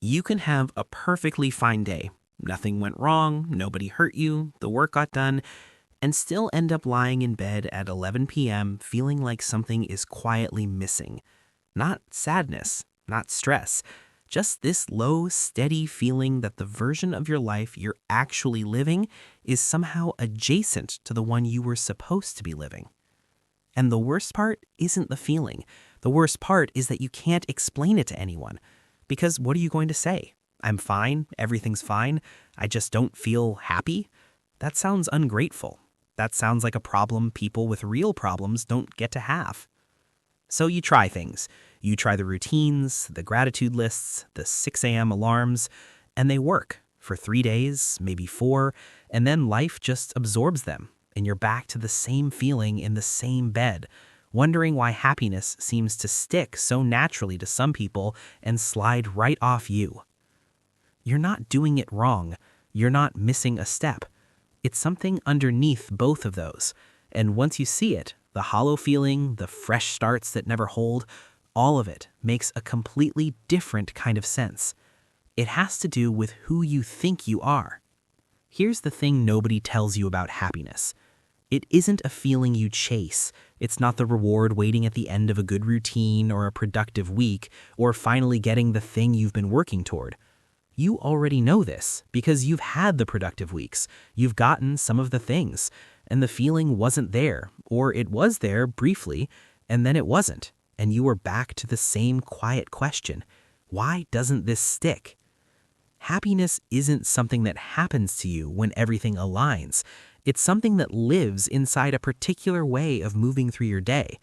You can have a perfectly fine day. Nothing went wrong, nobody hurt you, the work got done, and still end up lying in bed at 11 p.m. feeling like something is quietly missing. Not sadness, not stress, just this low, steady feeling that the version of your life you're actually living is somehow adjacent to the one you were supposed to be living. And the worst part isn't the feeling. The worst part is that you can't explain it to anyone. Because what are you going to say? I'm fine, everything's fine, I just don't feel happy? That sounds ungrateful. That sounds like a problem people with real problems don't get to have. So you try things. You try the routines, the gratitude lists, the 6 a.m. alarms, and they work for 3 days, maybe 4, and then life just absorbs them, and you're back to the same feeling in the same bed, wondering why happiness seems to stick so naturally to some people and slide right off you. You're not doing it wrong. You're not missing a step. It's something underneath both of those. And once you see it, the hollow feeling, the fresh starts that never hold, all of it makes a completely different kind of sense. It has to do with who you think you are. Here's the thing nobody tells you about happiness. It isn't a feeling you chase. It's not the reward waiting at the end of a good routine or a productive week or finally getting the thing you've been working toward. You already know this because you've had the productive weeks. You've gotten some of the things, and the feeling wasn't there, or it was there briefly, and then it wasn't, and you were back to the same quiet question. Why doesn't this stick? Happiness isn't something that happens to you when everything aligns. It's something that lives inside a particular way of moving through your day.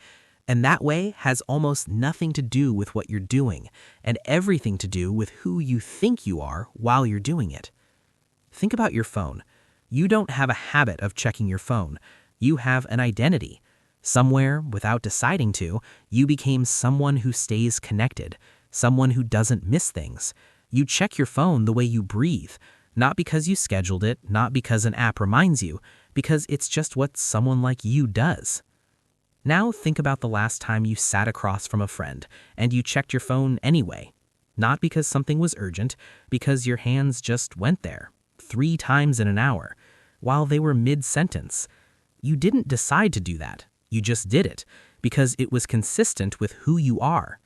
And that way has almost nothing to do with what you're doing, and everything to do with who you think you are while you're doing it. Think about your phone. You don't have a habit of checking your phone. You have an identity. Somewhere, without deciding to, you became someone who stays connected, someone who doesn't miss things. You check your phone the way you breathe, not because you scheduled it, not because an app reminds you, because it's just what someone like you does. Now think about the last time you sat across from a friend and you checked your phone anyway. Not because something was urgent, because your hands just went there 3 times in an hour while they were mid-sentence. You didn't decide to do that. You just did it because it was consistent with who you are.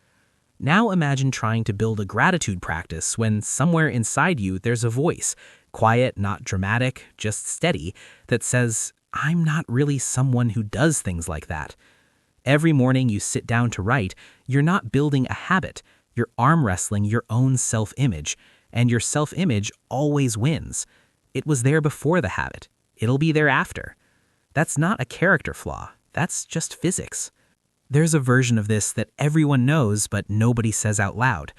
Now imagine trying to build a gratitude practice when somewhere inside you there's a voice, quiet, not dramatic, just steady, that says, I'm not really someone who does things like that. Every morning you sit down to write, you're not building a habit. You're arm wrestling your own self-image, and your self-image always wins. It was there before the habit. It'll be there after. That's not a character flaw. That's just physics. There's a version of this that everyone knows, but nobody says out loud.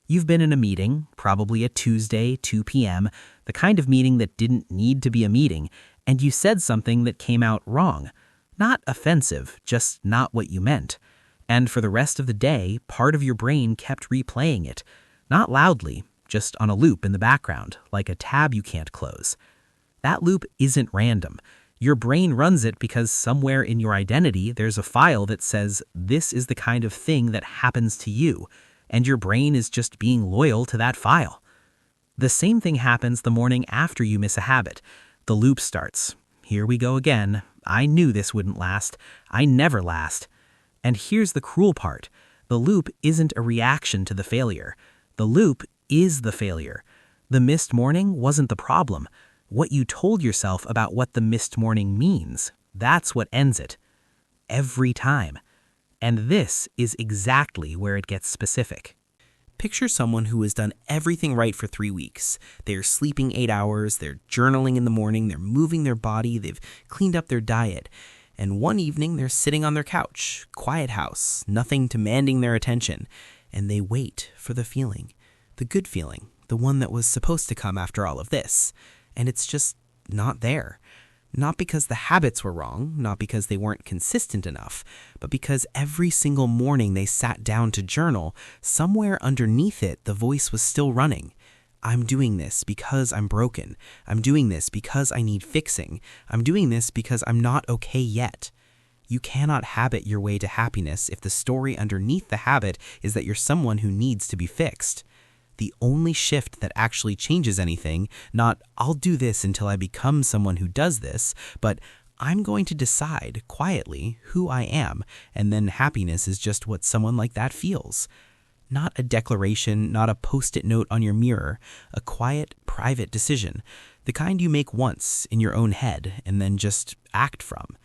You've been in a meeting, probably a Tuesday, 2 p.m., the kind of meeting that didn't need to be a meeting, and you said something that came out wrong. Not offensive, just not what you meant. And for the rest of the day, part of your brain kept replaying it. Not loudly, just on a loop in the background, like a tab you can't close. That loop isn't random. Your brain runs it because somewhere in your identity there's a file that says this is the kind of thing that happens to you, and your brain is just being loyal to that file. The same thing happens the morning after you miss a habit. The loop starts. Here we go again. I knew this wouldn't last. I never last. And here's the cruel part. The loop isn't a reaction to the failure. The loop is the failure. The missed morning wasn't the problem. What you told yourself about what the missed morning means, that's what ends it. Every time. And this is exactly where it gets specific. Picture someone who has done everything right for 3 weeks. They're sleeping 8 hours, they're journaling in the morning, they're moving their body, they've cleaned up their diet. And one evening they're sitting on their couch, quiet house, nothing demanding their attention. And they wait for the feeling, the good feeling, the one that was supposed to come after all of this. And it's just not there. Not because the habits were wrong, not because they weren't consistent enough, but because every single morning they sat down to journal, somewhere underneath it the voice was still running. I'm doing this because I'm broken. I'm doing this because I need fixing. I'm doing this because I'm not okay yet. You cannot habit your way to happiness if the story underneath the habit is that you're someone who needs to be fixed. The only shift that actually changes anything, not I'll do this until I become someone who does this, but I'm going to decide quietly who I am, and then happiness is just what someone like that feels. Not a declaration, not a post-it note on your mirror, a quiet, private decision, the kind you make once in your own head and then just act from.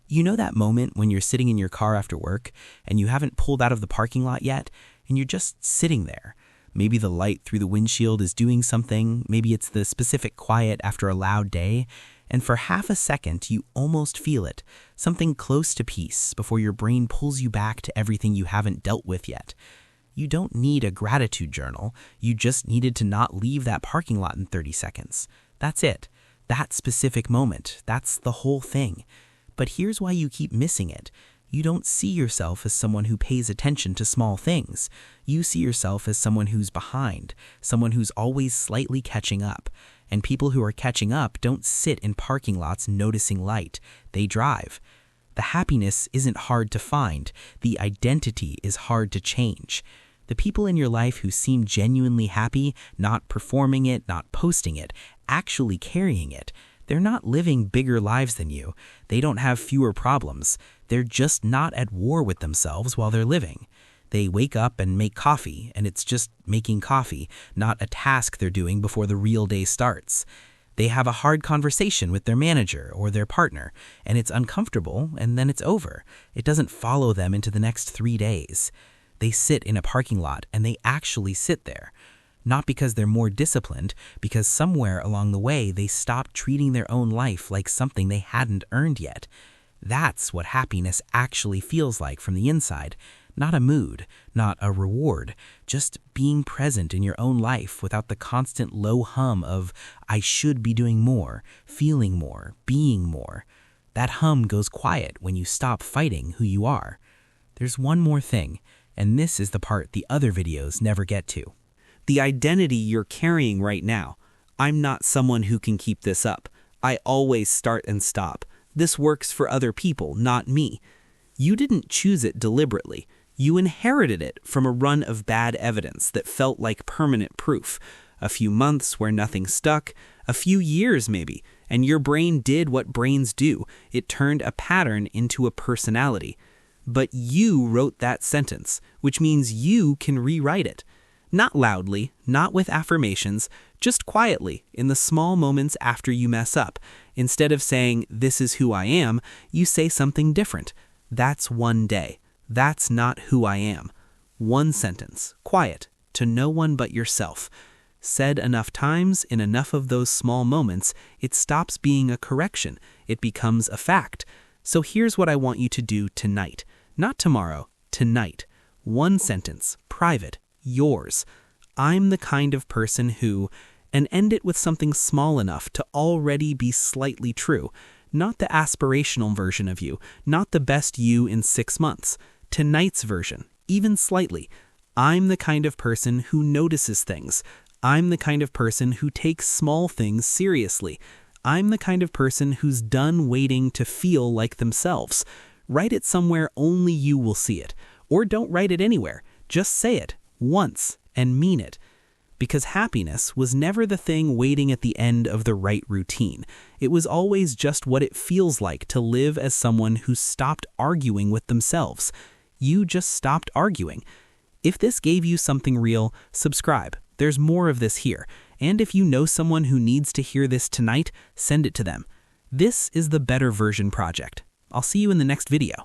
You know that moment when you're sitting in your car after work and you haven't pulled out of the parking lot yet and you're just sitting there? Maybe the light through the windshield is doing something, maybe it's the specific quiet after a loud day, and for half a second you almost feel it, something close to peace before your brain pulls you back to everything you haven't dealt with yet. You don't need a gratitude journal, you just needed to not leave that parking lot in 30 seconds. That's it. That specific moment, that's the whole thing. But here's why you keep missing it. You don't see yourself as someone who pays attention to small things. You see yourself as someone who's behind, someone who's always slightly catching up. And people who are catching up don't sit in parking lots noticing light. They drive. The happiness isn't hard to find. The identity is hard to change. The people in your life who seem genuinely happy, not performing it, not posting it, actually carrying it, they're not living bigger lives than you. They don't have fewer problems. They're just not at war with themselves while they're living. They wake up and make coffee, and it's just making coffee, not a task they're doing before the real day starts. They have a hard conversation with their manager or their partner, and it's uncomfortable, and then it's over. It doesn't follow them into the next 3 days. They sit in a parking lot, and they actually sit there. Not because they're more disciplined, because somewhere along the way they stopped treating their own life like something they hadn't earned yet. That's what happiness actually feels like from the inside. Not a mood, not a reward, just being present in your own life without the constant low hum of, I should be doing more, feeling more, being more. That hum goes quiet when you stop fighting who you are. There's one more thing, and this is the part the other videos never get to. The identity you're carrying right now. I'm not someone who can keep this up. I always start and stop. This works for other people, not me. You didn't choose it deliberately. You inherited it from a run of bad evidence that felt like permanent proof. A few months where nothing stuck, a few years maybe, and your brain did what brains do. It turned a pattern into a personality. But you wrote that sentence, which means you can rewrite it. Not loudly, not with affirmations, just quietly, in the small moments after you mess up. Instead of saying, this is who I am, you say something different. That's one day. That's not who I am. One sentence, quiet, to no one but yourself. Said enough times in enough of those small moments, it stops being a correction. It becomes a fact. So here's what I want you to do tonight. Not tomorrow, tonight. One sentence, private, yours. I'm the kind of person who, and end it with something small enough to already be slightly true. Not the aspirational version of you, not the best you in 6 months. Tonight's version, even slightly. I'm the kind of person who notices things. I'm the kind of person who takes small things seriously. I'm the kind of person who's done waiting to feel like themselves. Write it somewhere only you will see it. Or don't write it anywhere. Just say it, once, and mean it. Because happiness was never the thing waiting at the end of the right routine. It was always just what it feels like to live as someone who stopped arguing with themselves. You just stopped arguing. If this gave you something real, subscribe. There's more of this here. And if you know someone who needs to hear this tonight, send it to them. This is the Better Version Project. I'll see you in the next video.